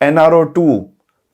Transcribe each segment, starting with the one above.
NRO 2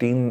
3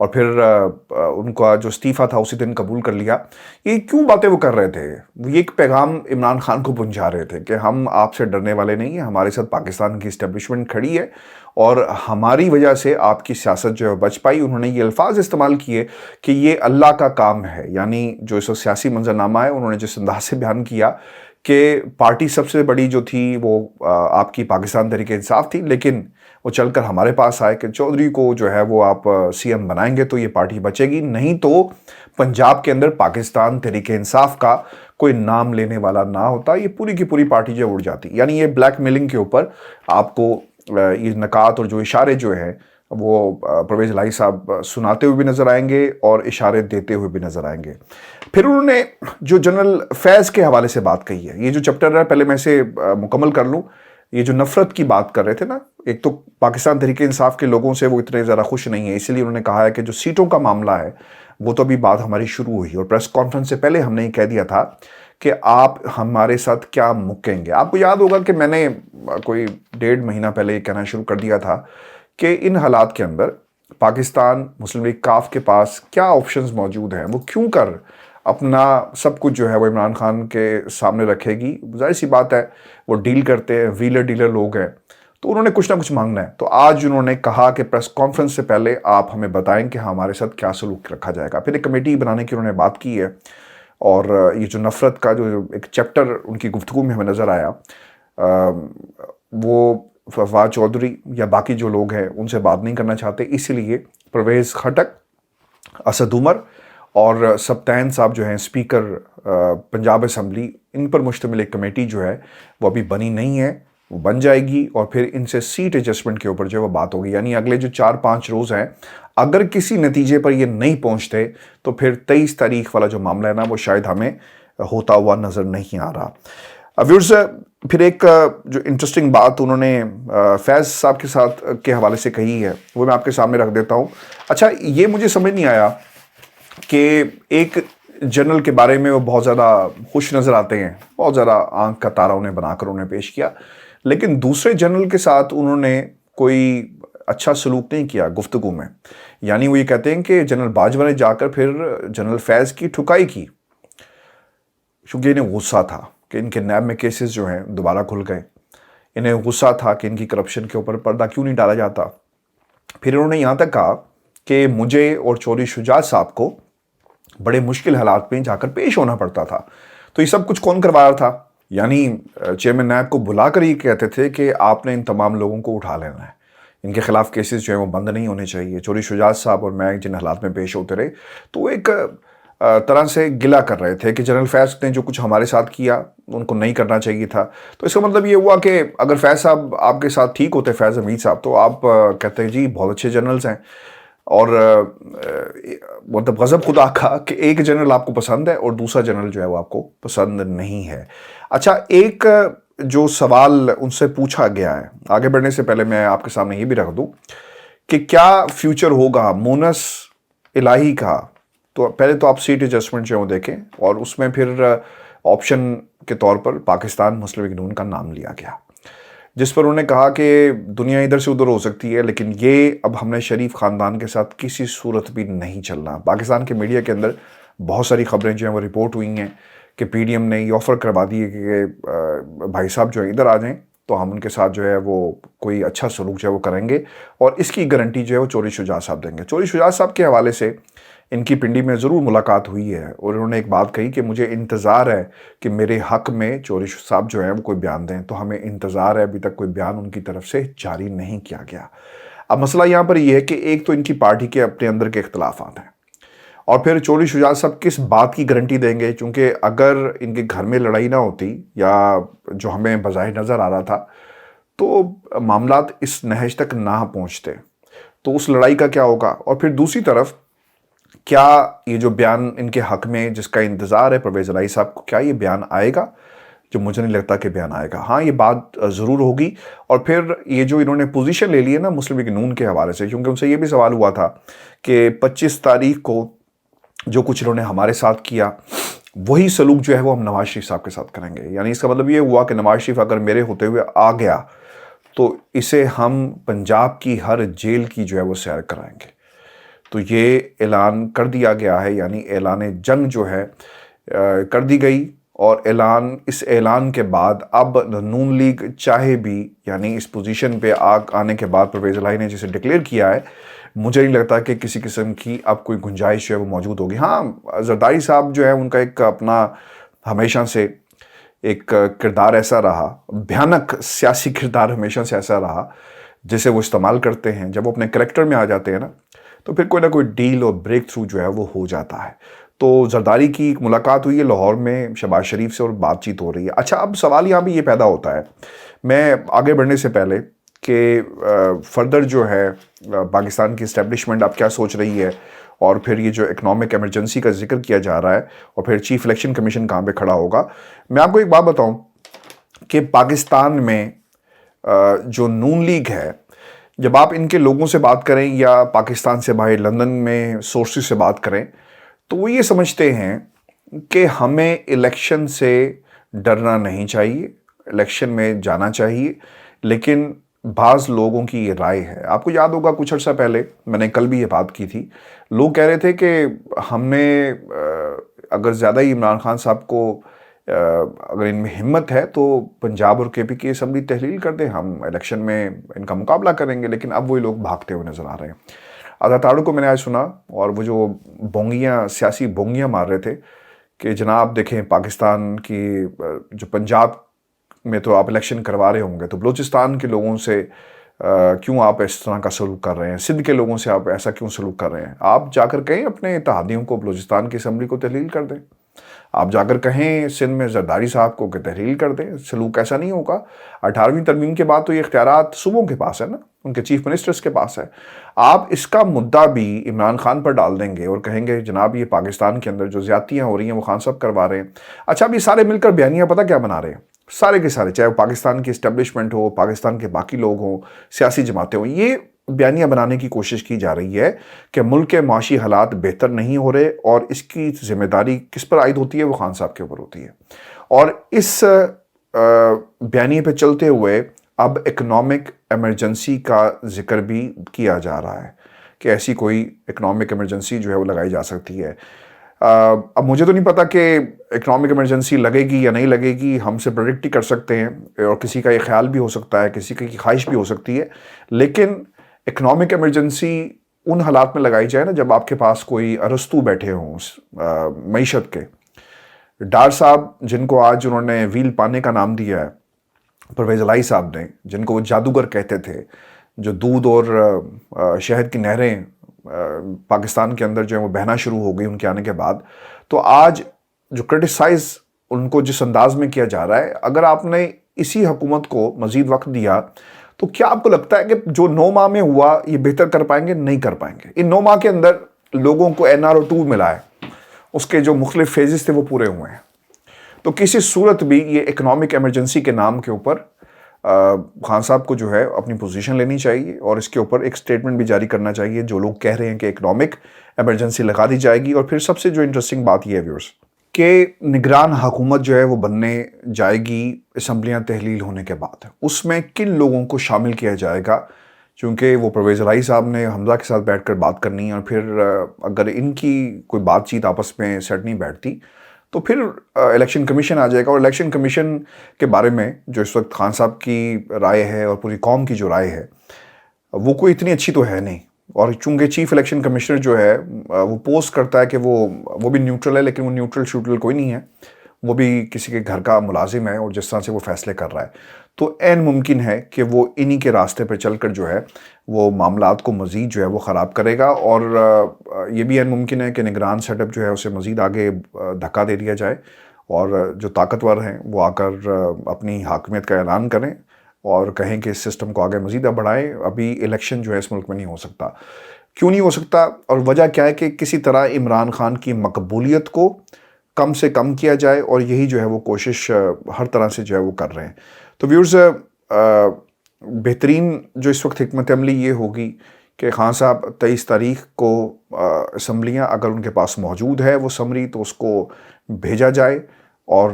اور پھر ان کا جو استعفیٰ تھا اسی دن قبول کر لیا. یہ کیوں باتیں وہ کر رہے تھے؟ یہ ایک پیغام عمران خان کو پہنچا رہے تھے کہ ہم آپ سے ڈرنے والے نہیں ہیں, ہمارے ساتھ پاکستان کی اسٹیبلشمنٹ کھڑی ہے اور ہماری وجہ سے آپ کی سیاست جو ہے بچ پائی. انہوں نے یہ الفاظ استعمال کیے کہ یہ اللہ کا کام ہے, یعنی جو اس سیاسی منظرنامہ ہے انہوں نے جس انداز سے بیان کیا کہ پارٹی سب سے بڑی جو تھی وہ آپ کی پاکستان تحریک انصاف تھی, لیکن وہ چل کر ہمارے پاس آئے کہ چودھری کو جو ہے وہ آپ سی ایم بنائیں گے تو یہ پارٹی بچے گی, نہیں تو پنجاب کے اندر پاکستان تحریک انصاف کا کوئی نام لینے والا نہ ہوتا, یہ پوری کی پوری پارٹی جو اڑ جاتی. یعنی یہ بلیک میلنگ کے اوپر آپ کو یہ نکات اور جو اشارے جو ہیں وہ پرویز الہی صاحب سناتے ہوئے بھی نظر آئیں گے اور اشارے دیتے ہوئے بھی نظر آئیں گے. پھر انہوں نے جو جنرل فیض کے حوالے سے بات کہی ہے, یہ جو چیپٹر ہے پہلے میں اسے مکمل کر لوں. یہ جو نفرت کی بات کر رہے تھے نا, ایک تو پاکستان تحریک انصاف کے لوگوں سے وہ اتنے زیادہ خوش نہیں ہیں, اسی لیے انہوں نے کہا ہے کہ جو سیٹوں کا معاملہ ہے وہ تو ابھی بات ہماری شروع ہوئی, اور پریس کانفرنس سے پہلے ہم نے یہ کہہ دیا تھا کہ آپ ہمارے ساتھ کیا مکیں گے. آپ کو یاد ہوگا کہ میں نے کوئی 1.5 مہینہ پہلے یہ کہنا شروع کر دیا تھا کہ ان حالات کے اندر پاکستان مسلم لیگ کاف کے پاس کیا آپشنز موجود ہیں, وہ کیوں کر اپنا سب کچھ جو ہے وہ عمران خان کے سامنے رکھے گی. ظاہر سی بات ہے وہ ڈیل کرتے ہیں, ویلر ڈیلر لوگ ہیں, تو انہوں نے کچھ نہ کچھ مانگنا ہے. تو آج انہوں نے کہا کہ پریس کانفرنس سے پہلے آپ ہمیں بتائیں کہ ہمارے ساتھ کیا سلوک رکھا جائے گا. پھر ایک کمیٹی بنانے کی انہوں نے بات کی ہے, اور یہ جو نفرت کا جو ایک چیپٹر ان کی گفتگو میں ہمیں نظر آیا, وہ فواد چودھری یا باقی جو لوگ ہیں ان سے بات نہیں کرنا چاہتے, اسی لیے پرویز خٹک, اسد عمر اور سبطین صاحب جو ہیں اسپیکر پنجاب اسمبلی, ان پر مشتمل ایک کمیٹی جو ہے وہ ابھی بنی نہیں ہے, وہ بن جائے گی اور پھر ان سے سیٹ ایڈجسٹمنٹ کے اوپر جو ہے وہ بات ہوگی. یعنی اگلے جو 4-5 روز ہیں اگر کسی نتیجے پر یہ نہیں پہنچتے تو پھر 23 تاریخ والا جو معاملہ ہے نا وہ شاید ہمیں ہوتا ہوا نظر نہیں آ رہا. ویورز, پھر ایک جو انٹرسٹنگ بات انہوں نے فیض صاحب کے ساتھ کے حوالے سے کہی ہے وہ میں آپ کے سامنے رکھ دیتا ہوں. اچھا, یہ مجھے سمجھ نہیں آیا کہ ایک جنرل کے بارے میں وہ بہت زیادہ خوش نظر آتے ہیں, بہت زیادہ آنکھ کا تارا انہیں بنا کر انہیں پیش کیا, لیکن دوسرے جنرل کے ساتھ انہوں نے کوئی اچھا سلوک نہیں کیا گفتگو میں. یعنی وہ یہ کہتے ہیں کہ جنرل باجوہ نے جا کر پھر جنرل فیض کی ٹھکائی کی, چونکہ انہیں غصہ تھا کہ ان کے نیب میں کیسز جو ہیں دوبارہ کھل گئے. انہیں غصہ تھا کہ ان کی کرپشن کے اوپر پردہ کیوں نہیں ڈالا جاتا. پھر انہوں نے یہاں تک کہا کہ مجھے اور چودھری شجاعت صاحب کو بڑے مشکل حالات میں جا کر پیش ہونا پڑتا تھا, تو یہ سب کچھ کون کروا رہا تھا. یعنی چیئرمین نیب کو بلا کر یہ کہتے تھے کہ آپ نے ان تمام لوگوں کو اٹھا لینا ہے, ان کے خلاف کیسز جو ہیں وہ بند نہیں ہونے چاہیے. چودھری شجاعت صاحب اور میں جن حالات میں پیش ہوتے رہے تو وہ ایک طرح سے گلہ کر رہے تھے کہ جنرل فیض نے جو کچھ ہمارے ساتھ کیا ان کو نہیں کرنا چاہیے تھا. تو اس کا مطلب یہ ہوا کہ اگر فیض صاحب آپ کے ساتھ ٹھیک ہوتے, فیض حمید صاحب, تو آپ کہتے ہیں جی بہت اچھے جنرلز ہیں, اور مطلب غضب خدا کا کہ ایک جنرل آپ کو پسند ہے اور دوسرا جنرل جو ہے وہ آپ کو پسند نہیں ہے. اچھا, ایک جو سوال ان سے پوچھا گیا ہے, آگے بڑھنے سے پہلے میں آپ کے سامنے یہ بھی رکھ دوں کہ کیا فیوچر ہوگا مونس الہی کا. تو پہلے تو آپ سیٹ ایڈجسٹمنٹ جو ہے وہ دیکھیں, اور اس میں پھر آپشن کے طور پر پاکستان مسلم لیگ نون کا نام لیا گیا, جس پر انہوں نے کہا کہ دنیا ادھر سے ادھر ہو سکتی ہے لیکن یہ اب ہم نے شریف خاندان کے ساتھ کسی صورت بھی نہیں چلنا. پاکستان کے میڈیا کے اندر بہت ساری خبریں جو ہیں وہ رپورٹ ہوئی ہیں کہ پی ڈی ایم نے یہ آفر کروا دی ہے کہ بھائی صاحب جو ہے ادھر آ جائیں تو ہم ان کے ساتھ جو ہے وہ کوئی اچھا سلوک جو ہے وہ کریں گے, اور اس کی گارنٹی جو ہے وہ چودھری شجاعت صاحب دیں گے. چودھری شجاعت صاحب کے حوالے سے ان کی پنڈی میں ضرور ملاقات ہوئی ہے, اور انہوں نے ایک بات کہی کہ مجھے انتظار ہے کہ میرے حق میں چودھری صاحب جو ہیں وہ کوئی بیان دیں. تو ہمیں انتظار ہے, ابھی تک کوئی بیان ان کی طرف سے جاری نہیں کیا گیا. اب مسئلہ یہاں پر یہ ہے کہ ایک تو ان کی پارٹی کے اپنے اندر کے اختلافات ہیں, اور پھر چودھری شجاعت صاحب کس بات کی گارنٹی دیں گے, چونکہ اگر ان کے گھر میں لڑائی نہ ہوتی یا جو ہمیں بظاہر نظر آ رہا تھا تو معاملات اس نہج تک نہ پہنچتے, تو اس لڑائی کا کیا ہوگا. اور پھر دوسری طرف کیا یہ جو بیان ان کے حق میں جس کا انتظار ہے پرویز الہی صاحب کو, کیا یہ بیان آئے گا؟ جو مجھے نہیں لگتا کہ بیان آئے گا. ہاں, یہ بات ضرور ہوگی. اور پھر یہ جو انہوں نے پوزیشن لے لی ہے نا مسلم لیگ نون کے حوالے سے, کیونکہ ان سے یہ بھی سوال ہوا تھا کہ 25 تاریخ کو جو کچھ انہوں نے ہمارے ساتھ کیا وہی سلوک جو ہے وہ ہم نواز شریف صاحب کے ساتھ کریں گے. یعنی اس کا مطلب یہ ہوا کہ نواز شریف اگر میرے ہوتے ہوئے آ گیا تو اسے ہم پنجاب کی ہر جیل کی جو ہے وہ سیر کرائیں گے. تو یہ اعلان کر دیا گیا ہے، یعنی اعلان جنگ جو ہے کر دی گئی، اور اس اعلان کے بعد اب نون لیگ چاہے بھی، یعنی اس پوزیشن پہ آنے کے بعد پرویز الہی نے جسے ڈکلیئر کیا ہے، مجھے نہیں لگتا کہ کسی قسم کی اب کوئی گنجائش جو ہے وہ موجود ہوگی۔ ہاں، زرداری صاحب جو ہے ان کا ایک اپنا ہمیشہ سے ایک کردار ایسا رہا، بھیانک سیاسی کردار ہمیشہ سے ایسا رہا جسے وہ استعمال کرتے ہیں۔ جب وہ اپنے کریکٹر میں آ جاتے ہیں نا، تو پھر کوئی نہ کوئی ڈیل اور بریک تھرو جو ہے وہ ہو جاتا ہے۔ تو زرداری کی ایک ملاقات ہوئی ہے لاہور میں شہباز شریف سے، اور بات چیت ہو رہی ہے۔ اچھا، اب سوال یہاں بھی یہ پیدا ہوتا ہے، میں آگے بڑھنے سے پہلے، کہ فردر جو ہے پاکستان کی اسٹیبلشمنٹ اب کیا سوچ رہی ہے، اور پھر یہ جو اکنامک ایمرجنسی کا ذکر کیا جا رہا ہے، اور پھر چیف الیکشن کمیشن کہاں پہ کھڑا ہوگا۔ میں آپ کو ایک بات بتاؤں کہ پاکستان میں جو نون لیگ ہے، جب آپ ان کے لوگوں سے بات کریں یا پاکستان سے باہر لندن میں سورسز سے بات کریں، تو وہ یہ سمجھتے ہیں کہ ہمیں الیکشن سے ڈرنا نہیں چاہیے، الیکشن میں جانا چاہیے، لیکن بعض لوگوں کی یہ رائے ہے۔ آپ کو یاد ہوگا کچھ عرصہ پہلے میں نے کل بھی یہ بات کی تھی، لوگ کہہ رہے تھے کہ ہم نے اگر زیادہ ہی عمران خان صاحب کو اگر ان میں ہمت ہے تو پنجاب اور کے پی کی اسمبلی تحلیل کر دیں، ہم الیکشن میں ان کا مقابلہ کریں گے، لیکن اب وہی لوگ بھاگتے ہوئے نظر آ رہے ہیں۔ اداتارو کو میں نے آج سنا، اور وہ جو سیاسی بونگیاں مار رہے تھے کہ جناب دیکھیں پاکستان کی جو پنجاب میں تو آپ الیکشن کروا رہے ہوں گے، تو بلوچستان کے لوگوں سے کیوں آپ اس طرح کا سلوک کر رہے ہیں، سندھ کے لوگوں سے آپ ایسا کیوں سلوک کر رہے ہیں؟ آپ جا کر کہیں اپنے اتحادیوں کو بلوچستان کی اسمبلی کو تحلیل کر دیں، آپ جا کر کہیں سندھ میں زرداری صاحب کو کہ تحلیل کر دیں، سلوک ایسا نہیں ہوگا۔ 18ویں ترمیم کے بعد تو یہ اختیارات صوبوں کے پاس ہے نا، ان کے چیف منسٹرز کے پاس ہے۔ آپ اس کا مدعا بھی عمران خان پر ڈال دیں گے اور کہیں گے جناب یہ پاکستان کے اندر جو زیادتیاں ہو رہی ہیں وہ خان صاحب کروا رہے ہیں۔ اچھا، اب یہ سارے مل کر بیانیہ پتہ کیا بنا رہے ہیں، سارے کے سارے، چاہے وہ پاکستان کی اسٹیبلشمنٹ ہو، پاکستان کے باقی لوگ ہوں، سیاسی جماعتیں ہوں، یہ بیانیہ بنانے کی کوشش کی جا رہی ہے کہ ملک کے معاشی حالات بہتر نہیں ہو رہے، اور اس کی ذمہ داری کس پر عائد ہوتی ہے؟ وہ خان صاحب کے اوپر ہوتی ہے۔ اور اس بیانیے پہ چلتے ہوئے اب اکنامک ایمرجنسی کا ذکر بھی کیا جا رہا ہے کہ ایسی کوئی اکنامک ایمرجنسی جو ہے وہ لگائی جا سکتی ہے۔ اب مجھے تو نہیں پتا کہ اکنامک ایمرجنسی لگے گی یا نہیں لگے گی، ہم سے پریڈکٹ ہی کر سکتے ہیں، اور کسی کا یہ خیال بھی ہو سکتا ہے، کسی کی خواہش بھی ہو سکتی ہے، لیکن اکنامک ایمرجنسی ان حالات میں لگائی جائے نا جب آپ کے پاس کوئی ارسطو بیٹھے ہوں معیشت کے۔ ڈار صاحب جن کو آج انہوں نے ویل پانے کا نام دیا ہے، پرویز الہی صاحب نے، جن کو وہ جادوگر کہتے تھے، جو دودھ اور شہد کی نہریں پاکستان کے اندر جو ہے وہ بہنا شروع ہو گئی ان کے آنے کے بعد، تو آج جو کرٹیسائز ان کو جس انداز میں کیا جا رہا ہے، اگر آپ نے اسی حکومت کو مزید وقت دیا تو کیا آپ کو لگتا ہے کہ جو 9 ماہ میں ہوا یہ بہتر کر پائیں گے؟ نہیں کر پائیں گے۔ ان 9 ماہ کے اندر لوگوں کو NRO2 ملا ہے، اس کے جو مختلف فیزز تھے وہ پورے ہوئے ہیں، تو کسی صورت بھی یہ اکنامک ایمرجنسی کے نام کے اوپر خان صاحب کو جو ہے اپنی پوزیشن لینی چاہیے، اور اس کے اوپر ایک سٹیٹمنٹ بھی جاری کرنا چاہیے جو لوگ کہہ رہے ہیں کہ اکنامک ایمرجنسی لگا دی جائے گی۔ اور پھر سب سے جو انٹرسٹنگ بات یہ ہے ویورز، کہ نگران حکومت جو ہے وہ بننے جائے گی اسمبلیاں تحلیل ہونے کے بعد، اس میں کن لوگوں کو شامل کیا جائے گا، چونکہ وہ پرویز الہی صاحب نے حمزہ کے ساتھ بیٹھ کر بات کرنی ہے، اور پھر اگر ان کی کوئی بات چیت آپس میں سیٹ نہیں بیٹھتی تو پھر الیکشن کمیشن آ جائے گا۔ اور الیکشن کمیشن کے بارے میں جو اس وقت خان صاحب کی رائے ہے اور پوری قوم کی جو رائے ہے وہ کوئی اتنی اچھی تو ہے نہیں، اور چونکہ چیف الیکشن کمشنر جو ہے وہ پوسٹ کرتا ہے کہ وہ بھی نیوٹرل ہے، لیکن وہ نیوٹرل شوٹرل کوئی نہیں ہے، وہ بھی کسی کے گھر کا ملازم ہے، اور جس طرح سے وہ فیصلے کر رہا ہے تو عین ممکن ہے کہ وہ انہی کے راستے پہ چل کر جو ہے وہ معاملات کو مزید جو ہے وہ خراب کرے گا، اور یہ بھی عین ممکن ہے کہ نگران سیٹ اپ جو ہے اسے مزید آگے دھکا دے دیا جائے، اور جو طاقتور ہیں وہ آ کر اپنی حاکمیت کا اعلان کریں اور کہیں کہ اس سسٹم کو آگے مزید بڑھائیں۔ ابھی الیکشن جو ہے اس ملک میں نہیں ہو سکتا۔ کیوں نہیں ہو سکتا، اور وجہ کیا ہے؟ کہ کسی طرح عمران خان کی مقبولیت کو کم سے کم کیا جائے، اور یہی جو ہے وہ کوشش ہر طرح سے جو ہے وہ کر رہے ہیں۔ تو ویورز، بہترین جو اس وقت حکمت عملی یہ ہوگی کہ خان صاحب 23 تاریخ کو اسمبلیاں اگر ان کے پاس موجود ہے وہ سمری، تو اس کو بھیجا جائے، اور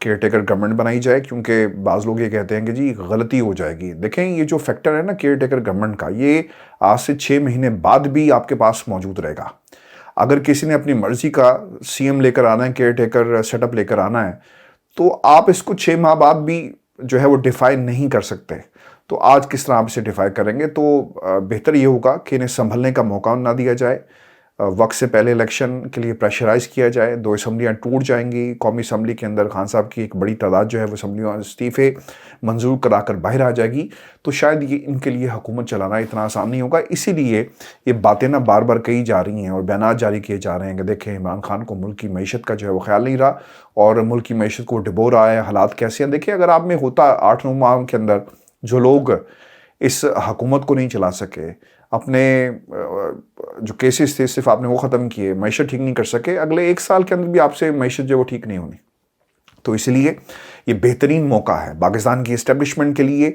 کیئر ٹیکر گورنمنٹ بنائی جائے، کیونکہ بعض لوگ یہ کہتے ہیں کہ جی غلطی ہو جائے گی۔ دیکھیں یہ جو فیکٹر ہے نا کیئر ٹیکر گورنمنٹ کا، یہ آج سے 6 مہینے بعد بھی آپ کے پاس موجود رہے گا۔ اگر کسی نے اپنی مرضی کا سی ایم لے کر آنا ہے، کیئر ٹیکر سیٹ اپ لے کر آنا ہے، تو آپ اس کو 6 ماہ بعد بھی جو ہے وہ ڈیفائی نہیں کر سکتے۔ تو آج کس طرح آپ اسے ڈیفائی کریں گے؟ تو بہتر یہ ہوگا کہ انہیں سنبھلنے کا موقع نہ دیا جائے، وقت سے پہلے الیکشن کے لیے پریشرائز کیا جائے۔ 2 اسمبلیاں ٹوٹ جائیں گی، قومی اسمبلی کے اندر خان صاحب کی ایک بڑی تعداد جو ہے وہ اسمبلیوں استعفے منظور کرا کر باہر آ جائے گی، تو شاید یہ ان کے لیے حکومت چلانا اتنا آسان نہیں ہوگا۔ اسی لیے یہ باتیں نہ بار بار کہی جا رہی ہیں اور بیانات جاری کیے جا رہے ہیں کہ دیکھیں عمران خان کو ملک کی معیشت کا جو ہے وہ خیال نہیں رہا اور ملک کی معیشت کو ڈبو رہا ہے، حالات کیسے ہیں۔ دیکھیں اگر آپ میں ہوتا 8-9 ماہ کے اندر جو لوگ اس حکومت کو نہیں چلا سکے، اپنے جو کیسز تھے صرف آپ نے وہ ختم کیے، معیشت ٹھیک نہیں کر سکے، اگلے 1 سال کے اندر بھی آپ سے معیشت جو ہے وہ ٹھیک نہیں ہونی۔ تو اس لیے یہ بہترین موقع ہے پاکستان کی اسٹیبلشمنٹ کے لیے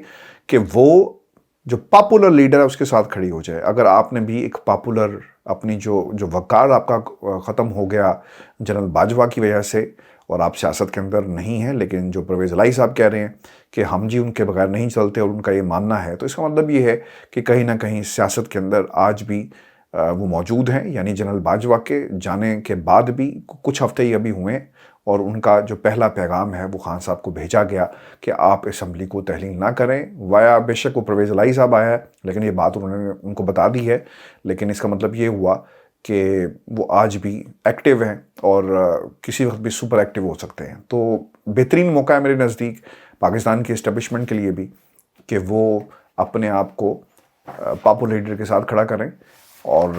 کہ وہ جو پاپولر لیڈر ہے اس کے ساتھ کھڑی ہو جائے۔ اگر آپ نے بھی ایک پاپولر اپنی جو وقار آپ کا ختم ہو گیا جنرل باجوہ کی وجہ سے، اور آپ سیاست کے اندر نہیں ہیں، لیکن جو پرویز الہی صاحب کہہ رہے ہیں کہ ہم جی ان کے بغیر نہیں چلتے اور ان کا یہ ماننا ہے، تو اس کا مطلب یہ ہے کہ کہیں نہ کہیں سیاست کے اندر آج بھی وہ موجود ہیں۔ یعنی جنرل باجوہ کے جانے کے بعد بھی کچھ ہفتے ہی ابھی ہوئے اور ان کا جو پہلا پیغام ہے وہ خان صاحب کو بھیجا گیا کہ آپ اسمبلی کو تحلیل نہ کریں، وایا بے شک وہ پرویز الہی صاحب آیا ہے، لیکن یہ بات انہوں نے ان کو بتا دی ہے، لیکن اس کا مطلب یہ ہوا کہ وہ آج بھی ایکٹیو ہیں اور کسی وقت بھی سپر ایکٹیو ہو سکتے ہیں۔ تو بہترین موقع ہے میرے نزدیک پاکستان کی اسٹیبلشمنٹ کے لیے بھی کہ وہ اپنے آپ کو پاپولر لیڈر کے ساتھ کھڑا کریں اور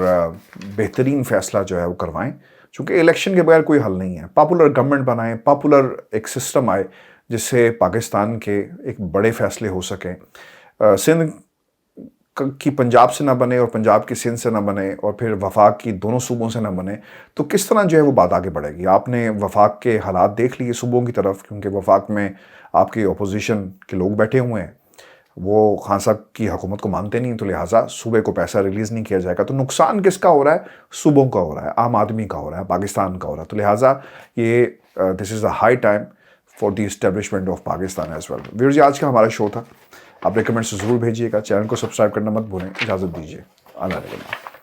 بہترین فیصلہ جو ہے وہ کروائیں، چونکہ الیکشن کے بغیر کوئی حل نہیں ہے۔ پاپولر گورنمنٹ بنائیں، پاپولر ایک سسٹم آئے جس سے پاکستان کے ایک بڑے فیصلے ہو سکیں۔ سندھ کی پنجاب سے نہ بنے اور پنجاب کی سندھ سے نہ بنے اور پھر وفاق کی دونوں صوبوں سے نہ بنے، تو کس طرح جو ہے وہ بات آگے بڑھے گی؟ آپ نے وفاق کے حالات دیکھ لیے صوبوں کی طرف، کیونکہ وفاق میں آپ کی اپوزیشن کے لوگ بیٹھے ہوئے ہیں، وہ خان صاحب کی حکومت کو مانتے نہیں، تو لہٰذا صوبے کو پیسہ ریلیز نہیں کیا جائے گا۔ تو نقصان کس کا ہو رہا ہے؟ صوبوں کا ہو رہا ہے، عام آدمی کا ہو رہا ہے، پاکستان کا ہو رہا ہے۔ تو لہٰذا یہ this is a high time for the establishment of Pakistan as well. Viewers, آج کا ہمارا شو تھا، آپ ریکمنڈ سے ضرور بھیجیے گا، چینل کو سبسکرائب کرنا مت بھولیں۔ اجازت دیجیے، اللہ حافظ۔